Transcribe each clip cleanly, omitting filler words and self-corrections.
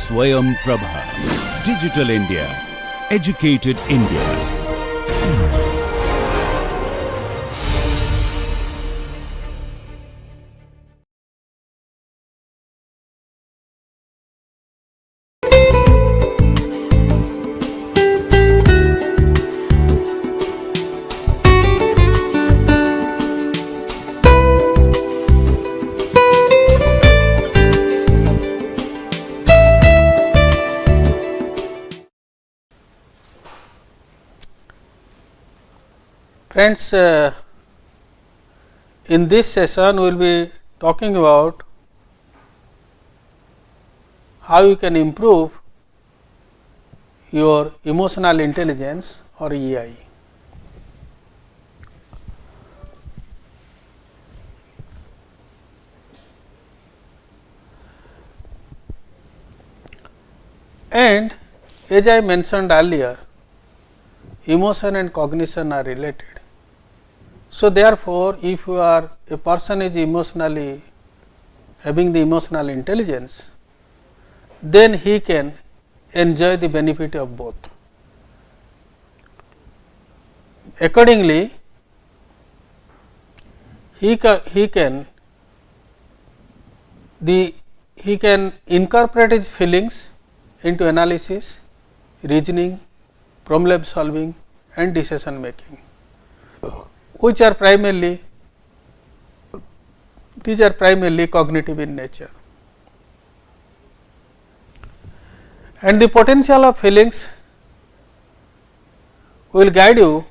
Swayam Prabha. Digital India. Educated India. Friends, in this session we will be talking about how you can improve your emotional intelligence or EI. And as I mentioned earlier, emotion and cognition are related. So, therefore, if you are a person is emotionally having the emotional intelligence, then he can enjoy the benefit of both. Accordingly, he can incorporate his feelings into analysis, reasoning, problem solving and decision making, which are primarily cognitive in nature. And the potential of feelings will guide you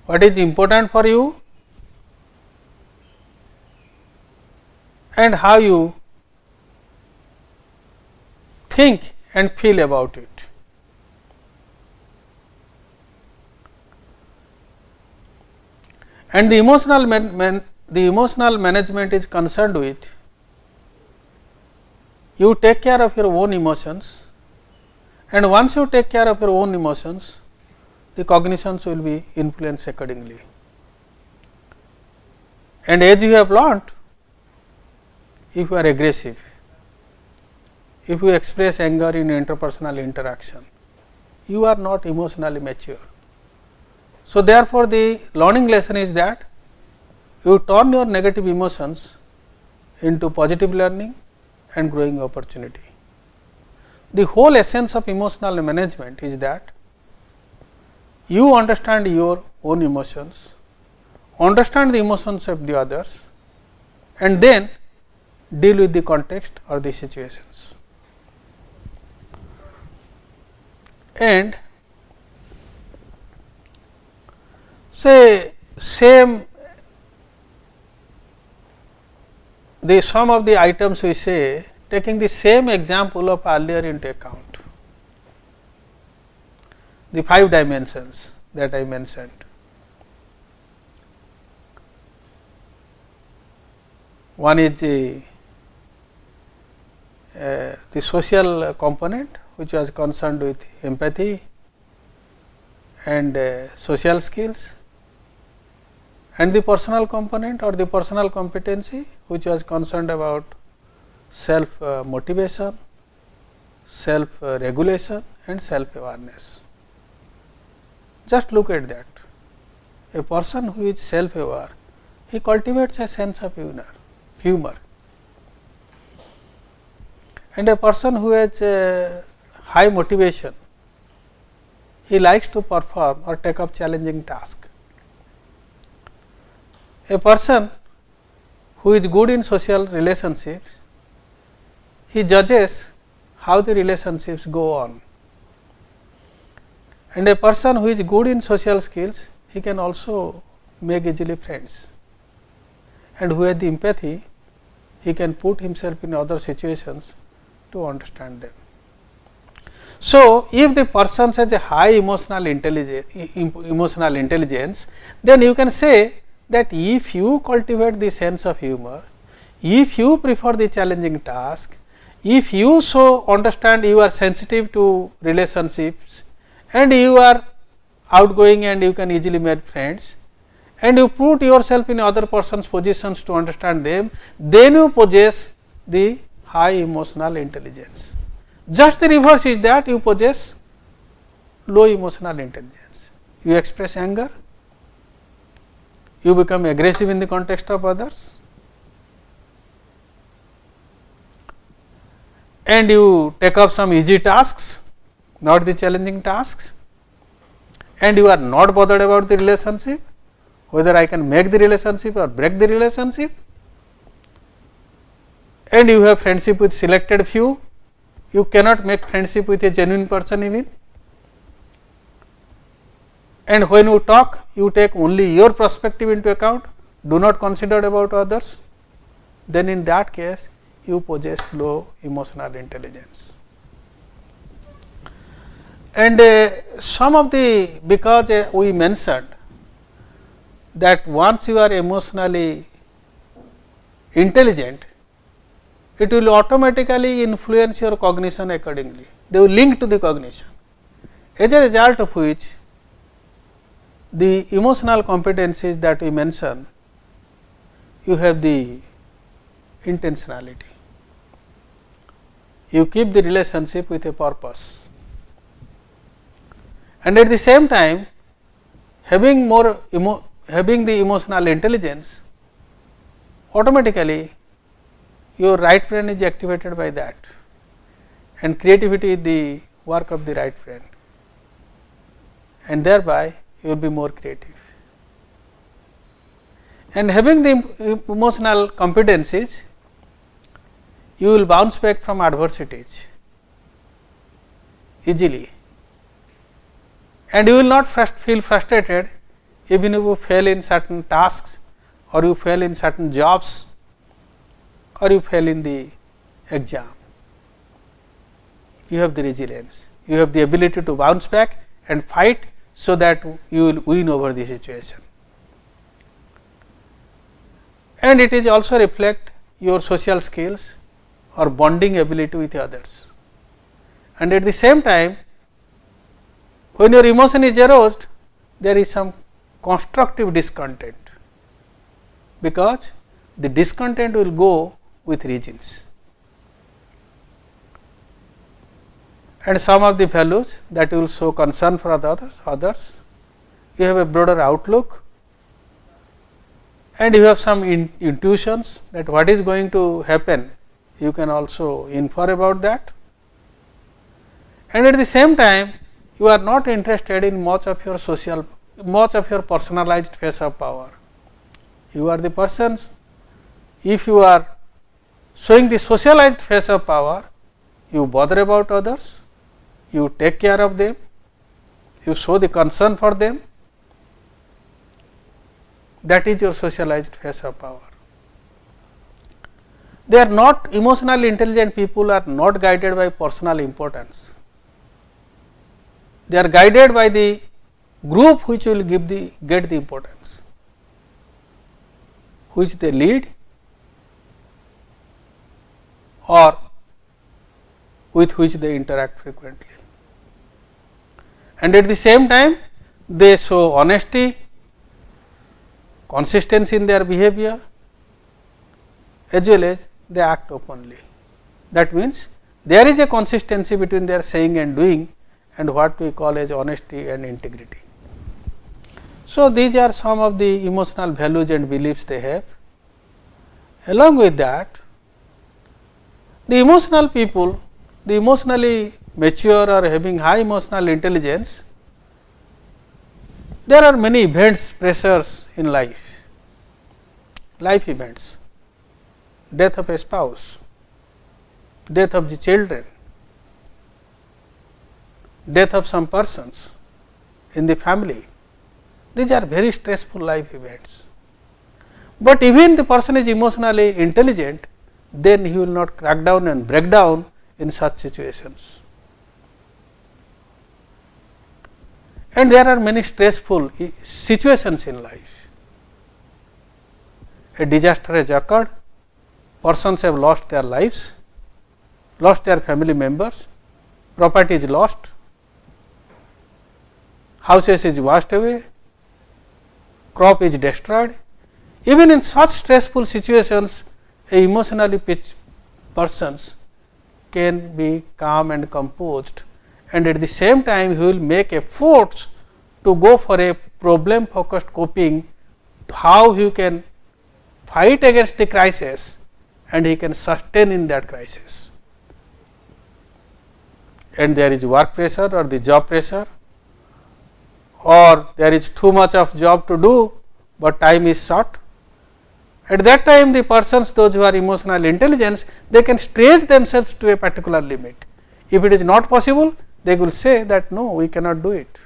what is important for you and how you think and feel about it. And the emotional management is concerned with you take care of your own emotions, and once you take care of your own emotions, the cognitions will be influenced accordingly. And as you have learnt, if you are aggressive, if you express anger in interpersonal interaction, you are not emotionally mature. So, therefore, the learning lesson is that you turn your negative emotions into positive learning and growing opportunity. The whole essence of emotional management is that you understand your own emotions, understand the emotions of the others, and then deal with the context or the situations. And say same the some of the items we say taking the same example of earlier into account, the 5 dimensions that I mentioned. One is the social component, which was concerned with empathy and social skills, and the personal component or the personal competency, which was concerned about self motivation, self regulation and self awareness. Just look at that. A person who is self aware, he cultivates a sense of humor. And a person who has high motivation, he likes to perform or take up challenging tasks. A person who is good in social relationships, he judges how the relationships go on. And a person who is good in social skills, he can also make easily friends. And who has the empathy, he can put himself in other situations to understand them. So, if the person has a high emotional intelligence, then you can say that if you cultivate the sense of humor, if you prefer the challenging task, if you so understand you are sensitive to relationships and you are outgoing and you can easily make friends, and you put yourself in other person's positions to understand them, then you possess the high emotional intelligence. Just the reverse is that you possess low emotional intelligence. You express anger, you become aggressive in the context of others, and you take up some easy tasks, not the challenging tasks, and you are not bothered about the relationship, whether I can make the relationship or break the relationship, and you have friendship with selected few, you cannot make friendship with a genuine person even, and when you talk you take only your perspective into account, do not consider about others, then in that case you possess low emotional intelligence. And some of the, because we mentioned that once you are emotionally intelligent, it will automatically influence your cognition accordingly. They will link to the cognition. As a result of which, the emotional competencies that we mentioned, you have the intentionality. You keep the relationship with a purpose, and at the same time, having the emotional intelligence, automatically your right brain is activated by that, and creativity is the work of the right brain, and thereby you will be more creative. And having the emotional competencies, you will bounce back from adversities easily, and you will not feel frustrated even if you fail in certain tasks, or you fail in certain jobs, or you fail in the exam. You have the resilience, you have the ability to bounce back and fight, so that you will win over the situation. And it is also reflect your social skills or bonding ability with others. And at the same time, when your emotion is aroused, there is some constructive discontent, because the discontent will go with reasons. And some of the values that will show concern for others, you have a broader outlook, and you have some intuitions that what is going to happen, you can also infer about that, and at the same time you are not interested in much of your personalized face of power. You are the persons, if you are showing the socialized face of power, you bother about others, you take care of them, you show the concern for them, that is your socialized face of power. They are not, emotionally intelligent people are not guided by personal importance. They are guided by the group which will get the importance, which they lead or with which they interact frequently. And at the same time, they show honesty, consistency in their behavior, as well as they act openly. That means, there is a consistency between their saying and doing, and what we call as honesty and integrity. So, these are some of the emotional values and beliefs they have. Along with that, the emotional people, the emotionally mature or having high emotional intelligence, there are many events, pressures in life events, death of a spouse, death of the children, death of some persons in the family. These are very stressful life events. But even the person is emotionally intelligent, then he will not crack down and break down in such situations. And there are many stressful situations in life. A disaster has occurred, persons have lost their lives, lost their family members, property is lost, houses is washed away, crop is destroyed. Even in such stressful situations, a emotionally pitched persons can be calm and composed, and at the same time he will make efforts to go for a problem focused coping, how he can fight against the crisis and he can sustain in that crisis. And there is work pressure or the job pressure, or there is too much of job to do, but time is short. At that time the persons, those who are emotional intelligence, they can stretch themselves to a particular limit. If it is not possible, they will say that no, we cannot do it.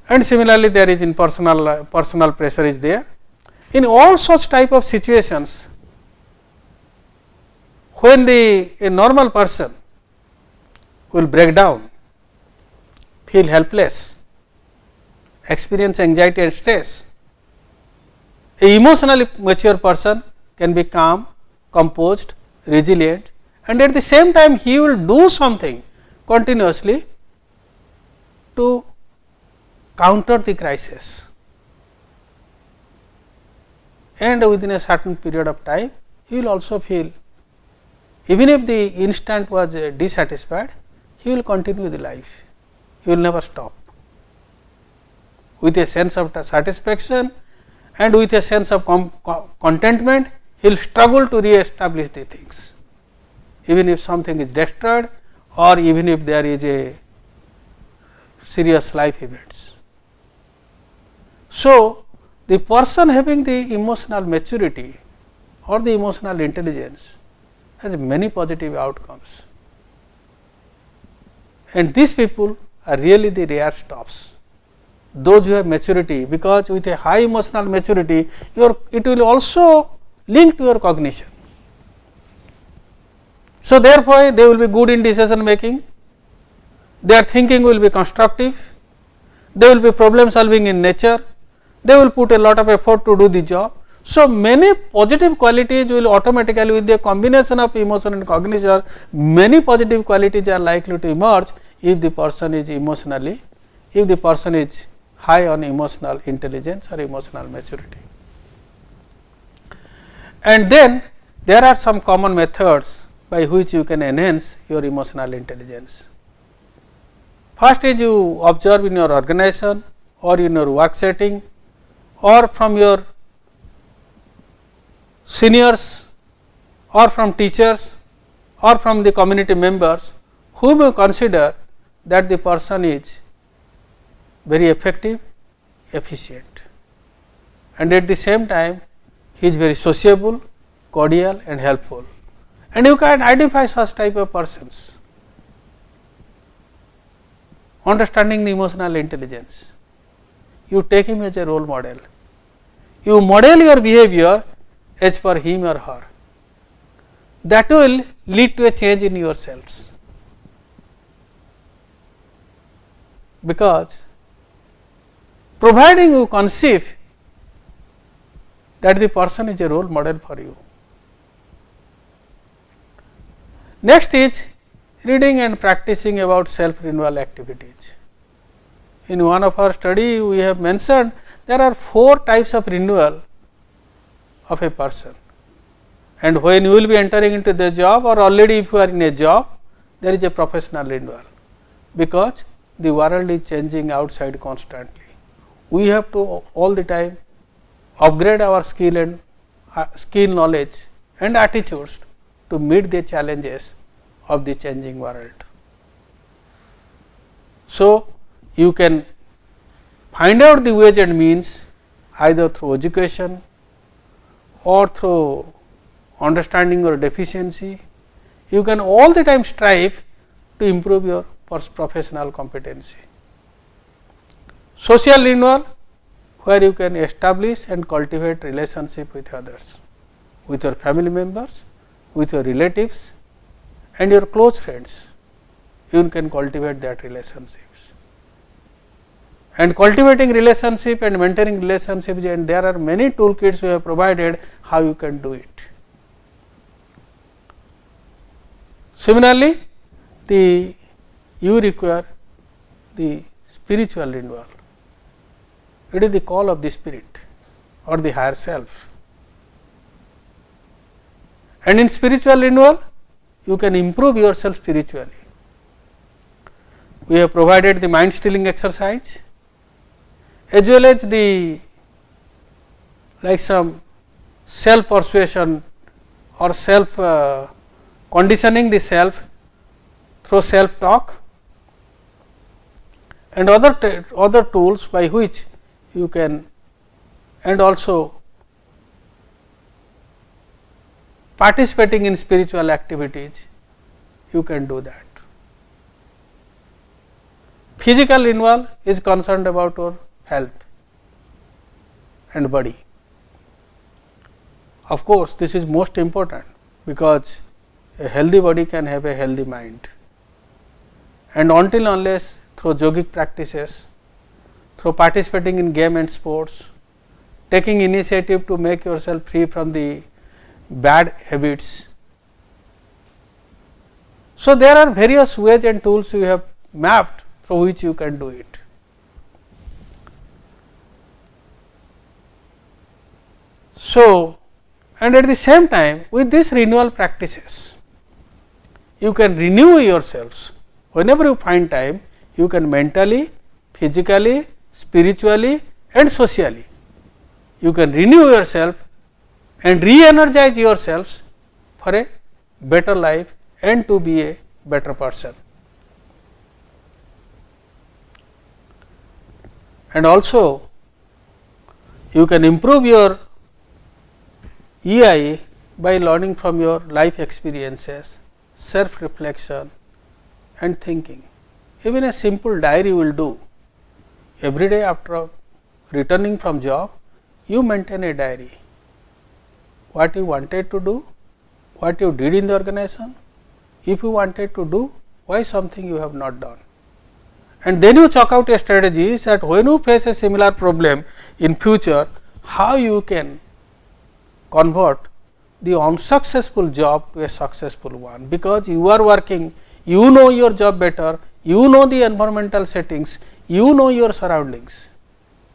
And similarly, there is in personal pressure is there. In all such type of situations, when a normal person will break down, feel helpless, experience anxiety and stress, a emotionally mature person can be calm, composed, resilient, and at the same time he will do something continuously to counter the crisis, and within a certain period of time he will also feel, even if the instant was dissatisfied, he will continue the life, he will never stop. With a sense of satisfaction and with a sense of contentment, he will struggle to re-establish the things, even if something is destroyed or even if there is a serious life events. So, the person having the emotional maturity or the emotional intelligence has many positive outcomes, and these people are really the rare stuffs. Those who have maturity, because with a high emotional maturity, it will also link to your cognition. So, therefore, they will be good in decision making, their thinking will be constructive, they will be problem solving in nature, they will put a lot of effort to do the job. So, many positive qualities will automatically, with the combination of emotion and cognition, many positive qualities are likely to emerge if the person is emotionally, if the person is high on emotional intelligence or emotional maturity. And then there are some common methods by which you can enhance your emotional intelligence. First is you observe in your organization or in your work setting or from your seniors or from teachers or from the community members whom you consider that the person is very effective, efficient, and at the same time he is very sociable, cordial and helpful, and you can identify such type of persons. Understanding the emotional intelligence, you take him as a role model, you model your behavior as per him or her, that will lead to a change in yourselves, because providing you conceive that the person is a role model for you. Next is reading and practicing about self renewal activities. In one of our study we have mentioned there are 4 types of renewal of a person, and when you will be entering into the job or already if you are in a job, there is a professional renewal, because the world is changing outside constantly. We have to all the time upgrade our skill and skill knowledge and attitudes to meet the challenges of the changing world. So, you can find out the ways and means either through education or through understanding your deficiency. You can all the time strive to improve your professional competency. Social renewal, where you can establish and cultivate relationship with others, with your family members, with your relatives and your close friends, you can cultivate that relationships. And cultivating relationship and maintaining relationships, and there are many toolkits we have provided how you can do it. Similarly, you require the spiritual renewal. It is the call of the spirit or the higher self. And in spiritual renewal, you can improve yourself spiritually. We have provided the mind stilling exercise as well as the like some self persuasion or self conditioning the self through self talk and other tools by which you can, and also participating in spiritual activities, you can do that. Physical renewal is concerned about your health and body. Of course, this is most important because a healthy body can have a healthy mind, and until unless through yogic practices, through participating in game and sports, taking initiative to make yourself free from the bad habits. So, there are various ways and tools you have mapped through which you can do it. So, and at the same time with these renewal practices, you can renew yourselves whenever you find time. You can mentally, physically, spiritually and socially, you can renew yourself and re-energize yourselves for a better life and to be a better person. And also you can improve your EI by learning from your life experiences, self reflection and thinking. Even a simple diary will do. Every day after returning from job, you maintain a diary. What you wanted to do, what you did in the organization, if you wanted to do, why something you have not done. And then you chalk out a strategy that when you face a similar problem in future, how you can convert the unsuccessful job to a successful one, because you are working, you know your job better, you know the environmental settings, you know your surroundings.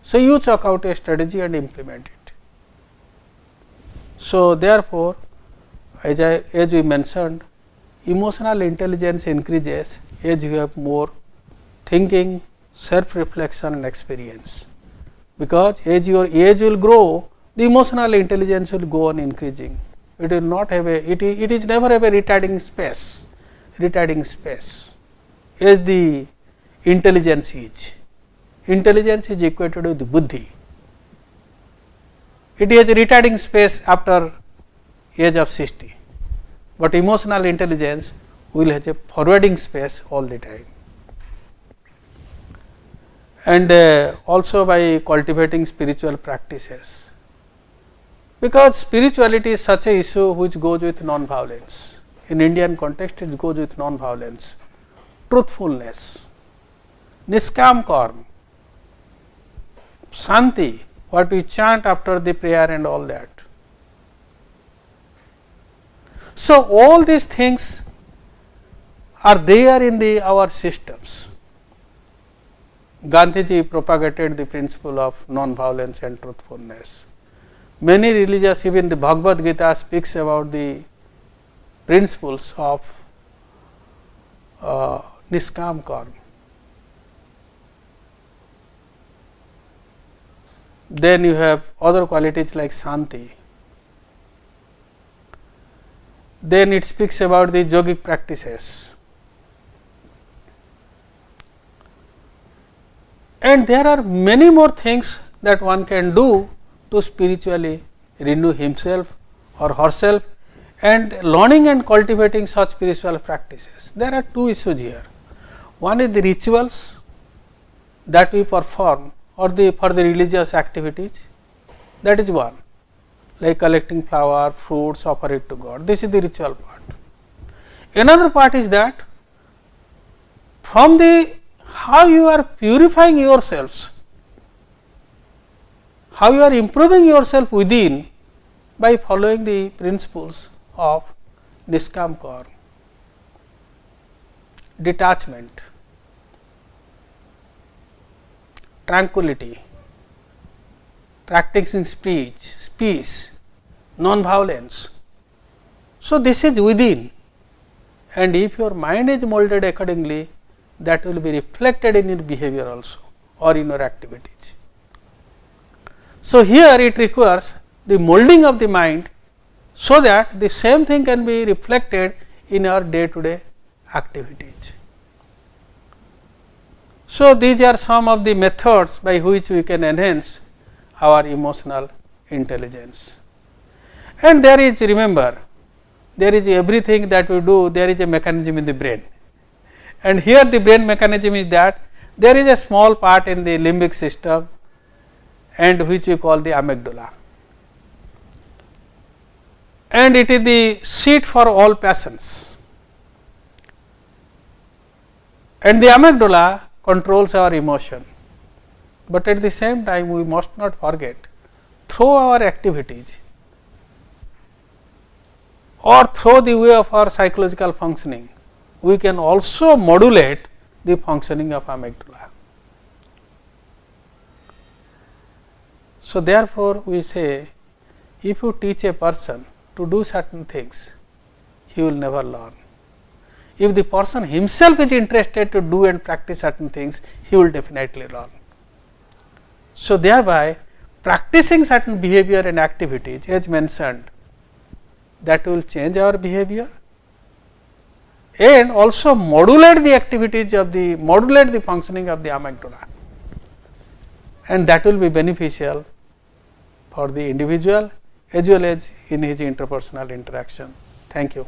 So, you chalk out a strategy and implement it. So, therefore, as we mentioned, emotional intelligence increases as you have more thinking, self reflection and experience, because as your age will grow, the emotional intelligence will go on increasing. It will not have a, it is never have a retiring space as the intelligence is. Intelligence is equated with the buddhi. It has a retiring space after age of 60, but emotional intelligence will have a forwarding space all the time. And also by cultivating spiritual practices, because spirituality is such a issue which goes with non-violence. In Indian context, it goes with non-violence, truthfulness, niskam karma, shanti, what we chant after the prayer and all that. So, all these things are there in our systems. Gandhiji propagated the principle of non-violence and truthfulness. Many religious, even the Bhagavad Gita speaks about the principles of niskam karma. Then you have other qualities like shanti. Then it speaks about the yogic practices. And there are many more things that one can do to spiritually renew himself or herself, and learning and cultivating such spiritual practices. There are two issues here. One is the rituals that we perform or for the religious activities, that is one, like collecting flower, fruits, offer it to God. This is the ritual part. Another part is that from the how you are purifying yourselves, how you are improving yourself within by following the principles of niskam karma, detachment, tranquility, practicing speech, non-violence. So, this is within, and if your mind is molded accordingly, that will be reflected in your behavior also or in your activities. So, here it requires the molding of the mind, so that the same thing can be reflected in our day to day activities. So, these are some of the methods by which we can enhance our emotional intelligence. And there is, remember, there is everything that we do, there is a mechanism in the brain. And here the brain mechanism is that there is a small part in the limbic system, and which we call the amygdala. And it is the seat for all passions. And the amygdala controls our emotion. But at the same time, we must not forget, through our activities or through the way of our psychological functioning, we can also modulate the functioning of amygdala. So, therefore, we say, if you teach a person to do certain things, he will never learn. If the person himself is interested to do and practice certain things, he will definitely learn. So, thereby practicing certain behavior and activities, as mentioned, that will change our behavior and also modulate the activities of the, modulate the functioning of the amygdala, and that will be beneficial for the individual as well as in his interpersonal interaction. Thank you.